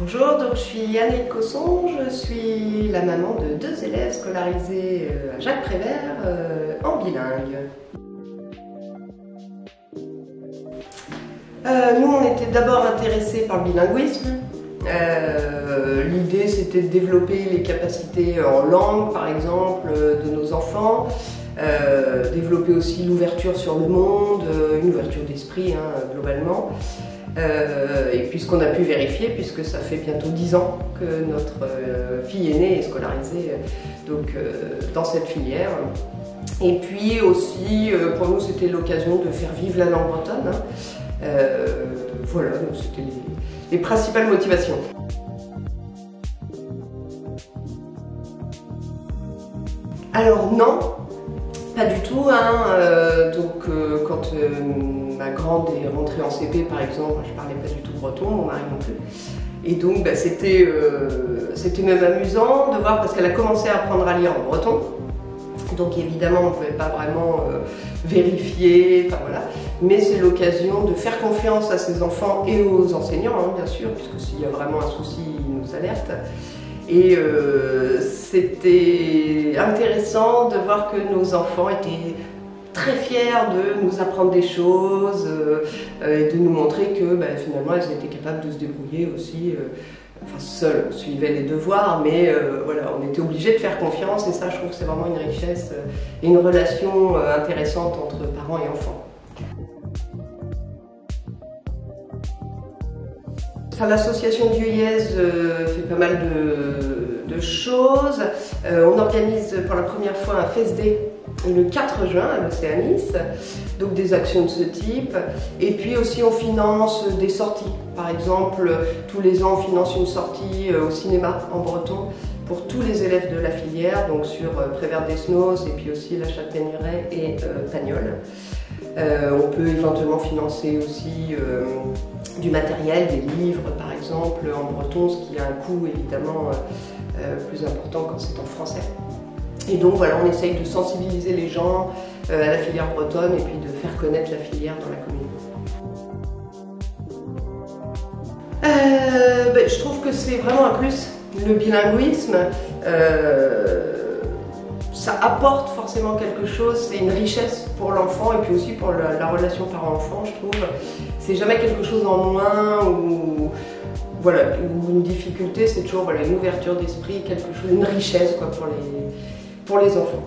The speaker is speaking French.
Bonjour, donc je suis Anne Cosson, je suis la maman de 2 élèves scolarisés à Jacques Prévert en bilingue. Nous on était d'abord intéressés par le bilinguisme. L'idée c'était de développer les capacités en langue par exemple de nos enfants, développer aussi l'ouverture sur le monde, une ouverture d'esprit globalement. Et puis ce qu'on a pu vérifier, puisque ça fait bientôt 10 ans que notre fille aînée est scolarisée dans cette filière. Et puis aussi, pour nous, c'était l'occasion de faire vivre la langue bretonne. Voilà, donc c'était les principales motivations. Alors non, pas du tout. Quand ma grande est rentrée en CP par exemple, je parlais pas du tout breton, mon mari non plus. Et donc c'était même amusant de voir, parce qu'elle a commencé à apprendre à lire en breton. Donc évidemment on ne pouvait pas vraiment vérifier, enfin voilà. Mais c'est l'occasion de faire confiance à ses enfants et aux enseignants, bien sûr, puisque s'il y a vraiment un souci, ils nous alertent. Et c'était intéressant de voir que nos enfants étaient très fiers de nous apprendre des choses et de nous montrer que finalement elles étaient capables de se débrouiller aussi, seules. On suivait les devoirs, mais voilà, on était obligés de faire confiance, et ça je trouve que c'est vraiment une richesse et une relation intéressante entre parents et enfants. L'association Dieuillez fait pas mal de choses. On organise pour la première fois un Fest Day le 4 juin à l'Océanis, donc des actions de ce type. Et puis aussi on finance des sorties. Par exemple, tous les ans on finance une sortie au cinéma en breton pour tous les élèves de la filière, donc sur Prévert-Desnos et puis aussi La Châtaigneraie et Pagnol. On peut éventuellement financer aussi du matériel, des livres par exemple en breton, ce qui a un coût évidemment plus important quand c'est en français. Et donc voilà, on essaye de sensibiliser les gens à la filière bretonne et puis de faire connaître la filière dans la commune. Je trouve que c'est vraiment un plus, le bilinguisme. Ça apporte forcément quelque chose, c'est une richesse pour l'enfant et puis aussi pour la relation parent-enfant, je trouve. C'est jamais quelque chose en moins ou une difficulté, c'est toujours une ouverture d'esprit, quelque chose, une richesse pour les enfants.